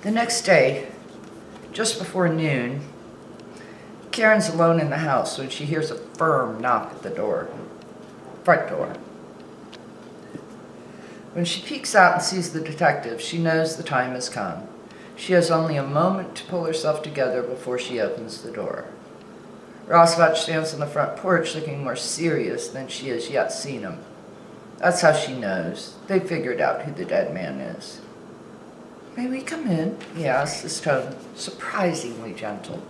The next day, just before noon, Karen's alone in the house when she hears a firm knock at the front door. When she peeks out and sees the detective, she knows the time has come. She has only a moment to pull herself together before she opens the door. Rosbach stands on the front porch looking more serious than she has yet seen him. That's how she knows. They figured out who the dead man is. "May we come in?" he asks, his tone surprisingly gentle.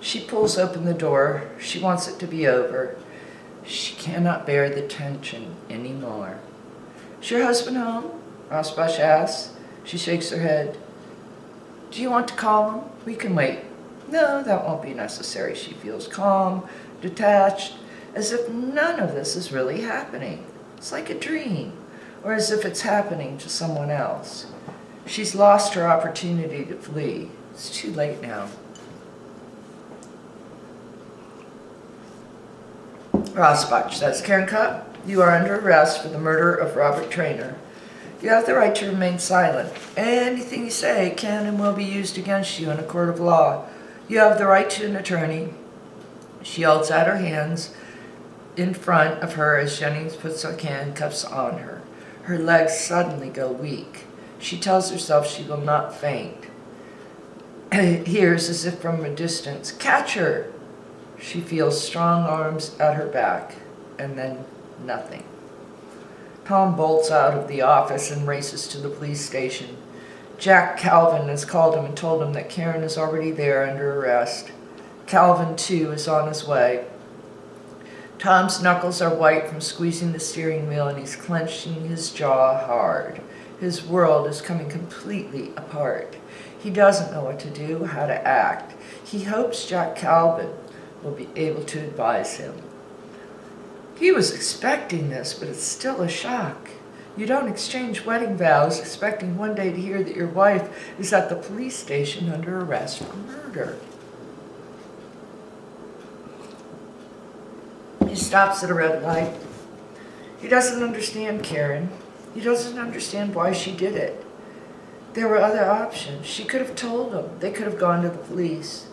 She pulls open the door. She wants it to be over. She cannot bear the tension anymore. "Is your husband home?" Rosbach asks. She shakes her head. "Do you want to call him? We can wait." "No, that won't be necessary." She feels calm, detached, as if none of this is really happening. It's like a dream, or as if it's happening to someone else. She's lost her opportunity to flee. It's too late now. Rosbach says, "Karen Cupp, you are under arrest for the murder of Robert Traynor. You have the right to remain silent. Anything you say can and will be used against you in a court of law. You have the right to an attorney." She holds out her hands in front of her as Jennings puts the handcuffs on her. Her legs suddenly go weak. She tells herself she will not faint. Hears, as if from a distance, "Catch her!" She feels strong arms at her back, and then nothing. Tom bolts out of the office and races to the police station. Jack Calvin has called him and told him that Karen is already there under arrest. Calvin, too, is on his way. Tom's knuckles are white from squeezing the steering wheel, and he's clenching his jaw hard. His world is coming completely apart. He doesn't know what to do, how to act. He hopes Jack Calvin will be able to advise him. He was expecting this, but it's still a shock. You don't exchange wedding vows expecting one day to hear that your wife is at the police station under arrest for murder. He stops at a red light. He doesn't understand Karen. He doesn't understand why she did it. There were other options. She could have told him. They could have gone to the police.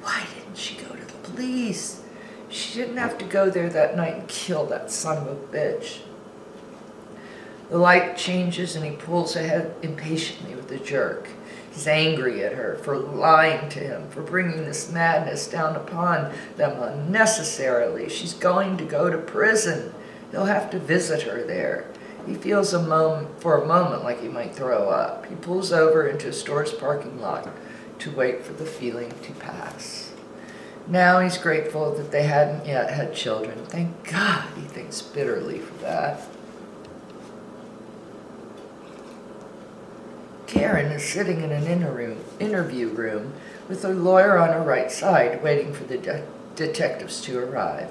Why didn't she go to the police? She didn't have to go there that night and kill that son of a bitch. The light changes and he pulls ahead impatiently with a jerk. He's angry at her for lying to him, for bringing this madness down upon them unnecessarily. She's going to go to prison. He'll have to visit her there. He feels for a moment like he might throw up. He pulls over into a store's parking lot to wait for the feeling to pass. Now he's grateful that they hadn't yet had children. Thank God, he thinks bitterly for that. Karen is sitting in an interview room with her lawyer on her right side, waiting for the detectives to arrive.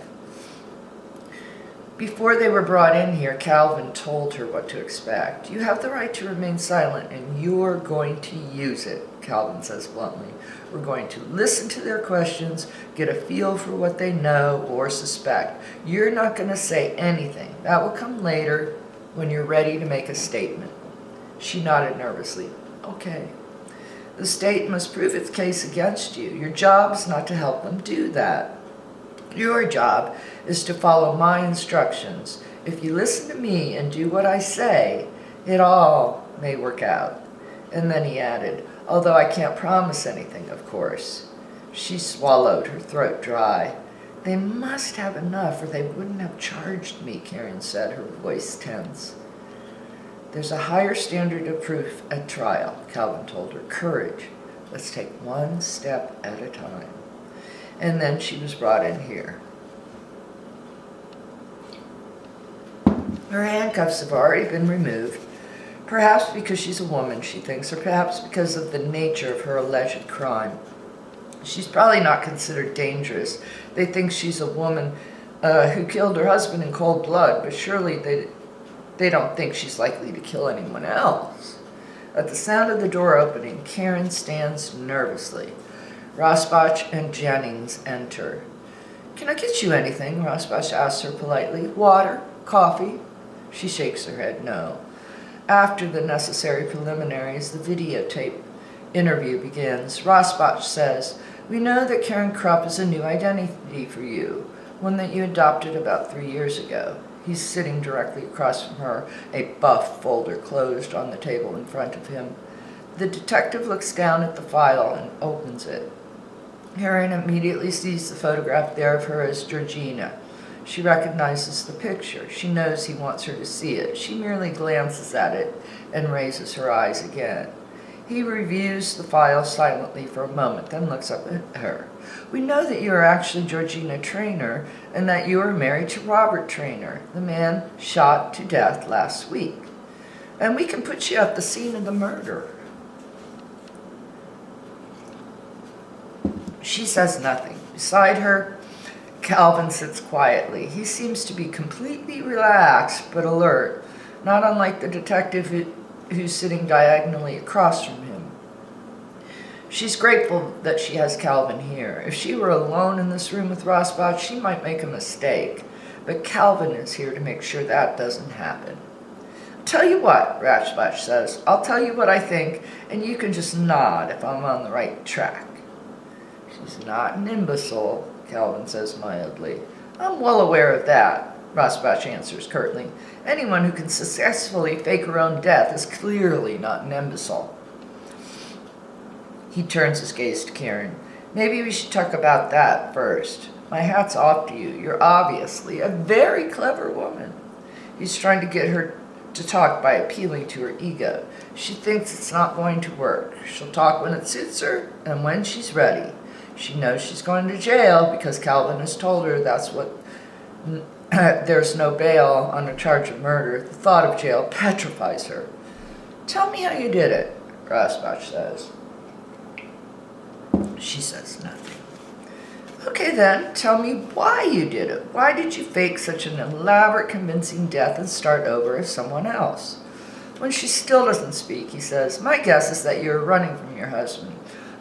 Before they were brought in here, Calvin told her what to expect. "You have the right to remain silent, and you're going to use it," Calvin says bluntly. "We're going to listen to their questions, get a feel for what they know or suspect. You're not going to say anything. That will come later when you're ready to make a statement." She nodded nervously. "Okay." "The state must prove its case against you. Your job is not to help them do that. Your job is to follow my instructions. If you listen to me and do what I say, it all may work out." And then he added, "Although I can't promise anything, of course." She swallowed, her throat dry. "They must have enough or they wouldn't have charged me," Karen said, her voice tense. "There's a higher standard of proof at trial," Calvin told her. "Courage. Let's take one step at a time." And then she was brought in here. Her handcuffs have already been removed, perhaps because she's a woman, she thinks, or perhaps because of the nature of her alleged crime. She's probably not considered dangerous. They think she's a woman who killed her husband in cold blood, but surely they don't think she's likely to kill anyone else. At the sound of the door opening, Karen stands nervously. Rosbach and Jennings enter. "Can I get you anything?" Rosbach asks her politely. "Water? Coffee?" She shakes her head no. After the necessary preliminaries, the videotape interview begins. Rosbach says, "We know that Karen Krupp is a new identity for you, one that you adopted about 3 years ago." He's sitting directly across from her, a buff folder closed on the table in front of him. The detective looks down at the file and opens it. Karen immediately sees the photograph there of her as Georgina. She recognizes the picture. She knows he wants her to see it. She merely glances at it and raises her eyes again. He reviews the file silently for a moment, then looks up at her. "We know that you are actually Georgina Traynor and that you are married to Robert Traynor, the man shot to death last week. And we can put you at the scene of the murder." She says nothing. Beside her, Calvin sits quietly. He seems to be completely relaxed but alert, not unlike the detective who's sitting diagonally across from him. She's grateful that she has Calvin here. If she were alone in this room with Rosbach, she might make a mistake, but Calvin is here to make sure that doesn't happen. "Tell you what," Rosbach says, "I'll tell you what I think, and you can just nod if I'm on the right track." "She's not an imbecile," Calvin says mildly. "I'm well aware of that," Rosbach answers curtly. "Anyone who can successfully fake her own death is clearly not an imbecile." He turns his gaze to Karen. "Maybe we should talk about that first. My hat's off to you. You're obviously a very clever woman." He's trying to get her to talk by appealing to her ego. She thinks it's not going to work. She'll talk when it suits her and when she's ready. She knows she's going to jail because Calvin has told her that's what there's no bail on a charge of murder. The thought of jail petrifies her. "Tell me how you did it," Rosbach says. She says nothing. "Okay then, tell me why you did it. Why did you fake such an elaborate, convincing death and start over as someone else?" When she still doesn't speak, he says, "My guess is that you're running from your husband.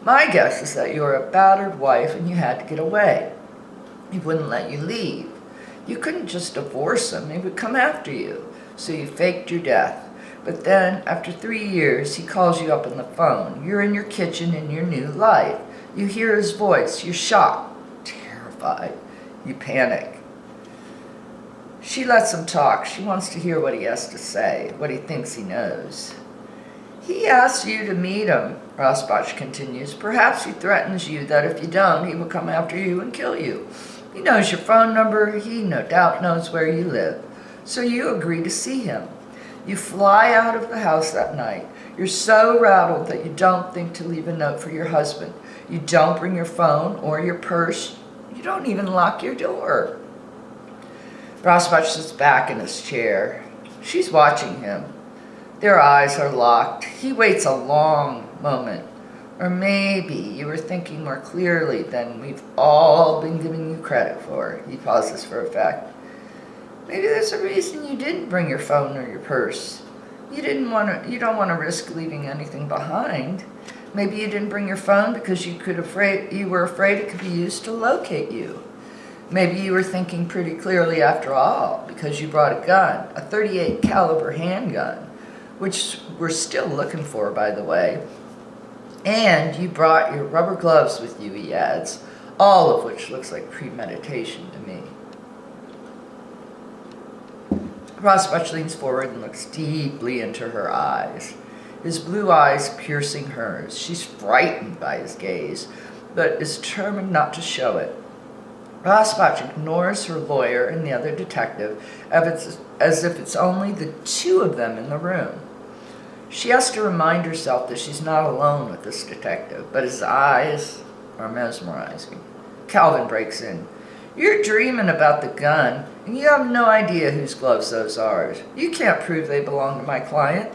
My guess is that you're a battered wife and you had to get away. He wouldn't let you leave. You couldn't just divorce him. He would come after you. So you faked your death. But then, after 3 years, he calls you up on the phone. You're in your kitchen in your new life. You hear his voice. You're shocked, terrified. You panic." She lets him talk. She wants to hear what he has to say, what he thinks he knows. "He asks you to meet him," Rosbach continues. "Perhaps he threatens you that if you don't, he will come after you and kill you. He knows your phone number. He no doubt knows where you live. So you agree to see him. You fly out of the house that night. You're so rattled that you don't think to leave a note for your husband. You don't bring your phone or your purse. You don't even lock your door." Rosbach sits back in his chair. She's watching him. Their eyes are locked. He waits a long moment. "Or maybe you were thinking more clearly than we've all been giving you credit for." He pauses for effect. "Maybe there's a reason you didn't bring your phone or your purse. You don't want to risk leaving anything behind. Maybe you didn't bring your phone because you were afraid it could be used to locate you. Maybe you were thinking pretty clearly after all because you brought a gun, a .38 caliber handgun, which we're still looking for, by the way. And you brought your rubber gloves with you," he adds, all of which looks like premeditation to me. Rosbach leans forward and looks deeply into her eyes, his blue eyes piercing hers. She's frightened by his gaze, but is determined not to show it. Rosbach ignores her lawyer and the other detective as if it's only the two of them in the room. She has to remind herself that she's not alone with this detective, but his eyes are mesmerizing. Calvin breaks in. "You're dreaming about the gun, and you have no idea whose gloves those are. You can't prove they belong to my client."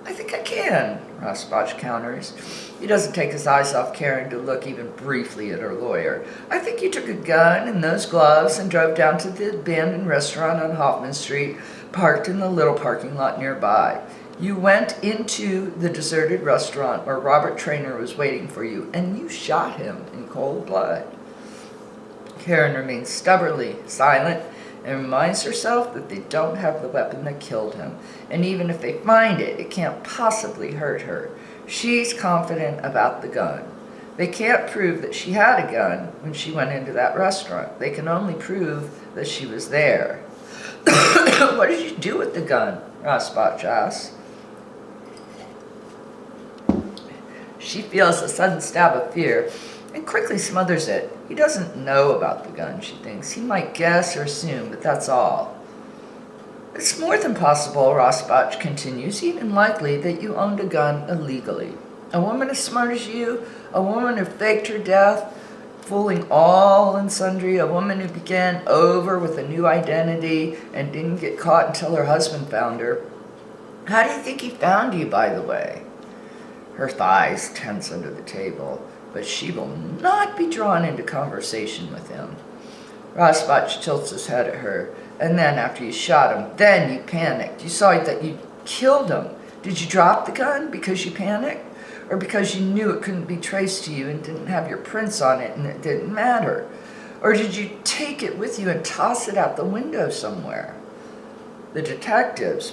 "I think I can," Rosbach counters. He doesn't take his eyes off Karen to look even briefly at her lawyer. "I think you took a gun and those gloves and drove down to the abandoned restaurant on Hoffman Street, parked in the little parking lot nearby. You went into the deserted restaurant where Robert Traynor was waiting for you, and you shot him in cold blood." Karen remains stubbornly silent and reminds herself that they don't have the weapon that killed him, and even if they find it, it can't possibly hurt her. She's confident about the gun. They can't prove that she had a gun when she went into that restaurant. They can only prove that she was there. What did you do with the gun? Rosbach asks. She feels a sudden stab of fear and quickly smothers it. He doesn't know about the gun, she thinks. He might guess or assume, but that's all. It's more than possible, Rosbach continues, even likely that you owned a gun illegally. A woman as smart as you, a woman who faked her death, fooling all and sundry, a woman who began over with a new identity and didn't get caught until her husband found her. How do you think he found you, by the way? Her thighs tense under the table, but she will not be drawn into conversation with him. Rosbach tilts his head at her, and then after you shot him, then you panicked. You saw that you killed him. Did you drop the gun because you panicked? Or because you knew it couldn't be traced to you and didn't have your prints on it and it didn't matter? Or did you take it with you and toss it out the window somewhere? The detective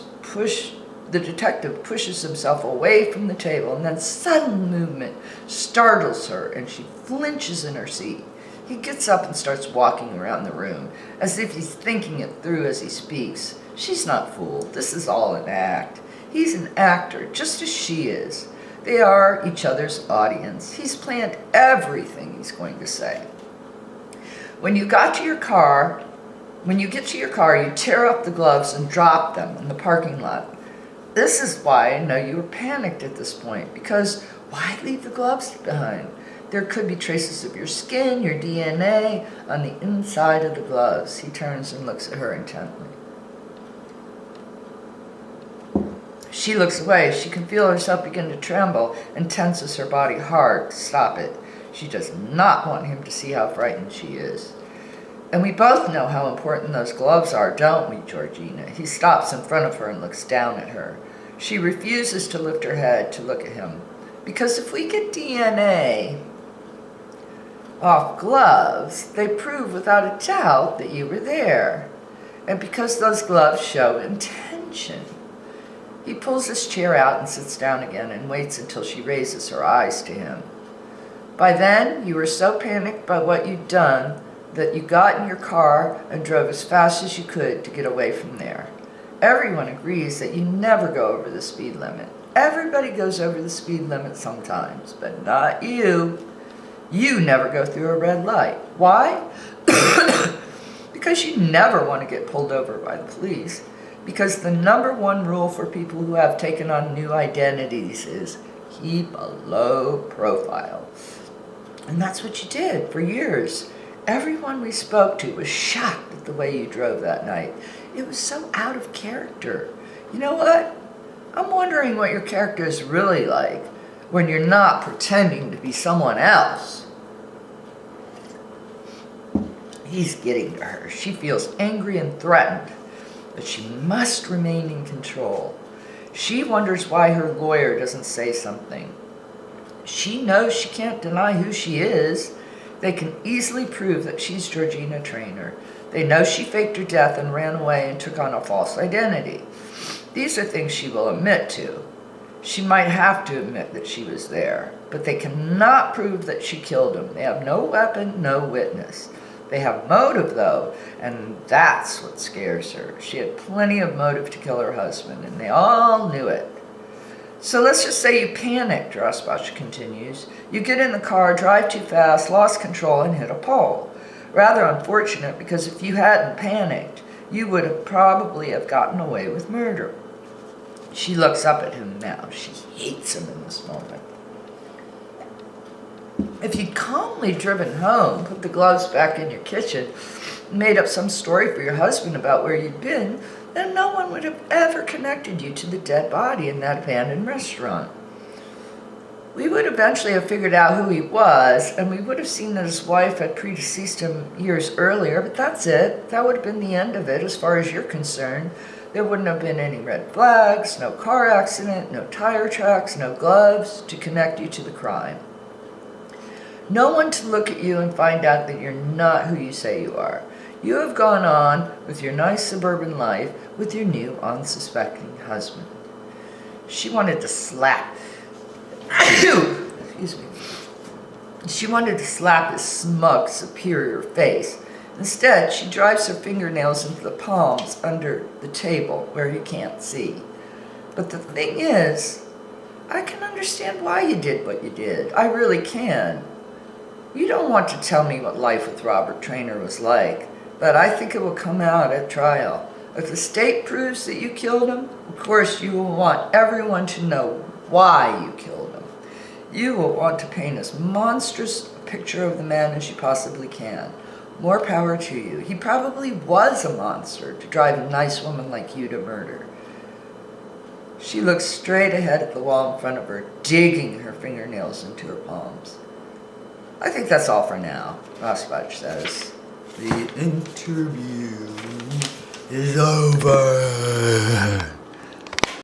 pushes himself away from the table, and then sudden movement startles her and she flinches in her seat. He gets up and starts walking around the room as if he's thinking it through as he speaks. She's not fooled. This is all an act. He's an actor, just as she is. They are each other's audience. He's planned everything he's going to say. When you get to your car, you tear up the gloves and drop them in the parking lot. This is why I know you were panicked at this point, because why leave the gloves behind? There could be traces of your skin, your DNA, on the inside of the gloves. He turns and looks at her intently. She looks away. She can feel herself begin to tremble and tenses her body hard to stop it. She does not want him to see how frightened she is. And we both know how important those gloves are, don't we, Georgina? He stops in front of her and looks down at her. She refuses to lift her head to look at him. Because if we get DNA off gloves, they prove without a doubt that you were there. And because those gloves show intention. He pulls his chair out and sits down again and waits until she raises her eyes to him. By then, you were so panicked by what you'd done that you got in your car and drove as fast as you could to get away from there. Everyone agrees that you never go over the speed limit. Everybody goes over the speed limit sometimes, but not you. You never go through a red light. Why? Because you never want to get pulled over by the police. Because the number one rule for people who have taken on new identities is keep a low profile. And that's what you did for years. Everyone we spoke to was shocked at the way you drove that night. It was so out of character. You know what? I'm wondering what your character is really like when you're not pretending to be someone else. He's getting to her. She feels angry and threatened, but she must remain in control. She wonders why her lawyer doesn't say something. She knows she can't deny who she is. They can easily prove that she's Georgina Trainor. They know she faked her death and ran away and took on a false identity. These are things she will admit to. She might have to admit that she was there, but they cannot prove that she killed him. They have no weapon, no witness. They have motive, though, and that's what scares her. She had plenty of motive to kill her husband, and they all knew it. So let's just say you panicked, Rosbach continues. You get in the car, drive too fast, lost control, and hit a pole. Rather unfortunate, because if you hadn't panicked, you would have probably have gotten away with murder. She looks up at him now. She hates him in this moment. If you'd calmly driven home, put the gloves back in your kitchen, made up some story for your husband about where you'd been, then no one would have ever connected you to the dead body in that abandoned restaurant. We would eventually have figured out who he was, and we would have seen that his wife had predeceased him years earlier, but that's it. That would have been the end of it as far as you're concerned. There wouldn't have been any red flags, no car accident, no tire tracks, no gloves to connect you to the crime. No one to look at you and find out that you're not who you say you are. You have gone on with your nice suburban life with your new unsuspecting husband. She wanted to slap Excuse me. She wanted to slap his smug, superior face. Instead, she drives her fingernails into the palms under the table where he can't see. But the thing is, I can understand why you did what you did. I really can. You don't want to tell me what life with Robert Traynor was like, but I think it will come out at trial. If the state proves that you killed him, of course you will want everyone to know why you killed him. You will want to paint as monstrous a picture of the man as you possibly can. More power to you. He probably was a monster to drive a nice woman like you to murder. She looked straight ahead at the wall in front of her, digging her fingernails into her palms. I think that's all for now, Rosbach says. The interview is over.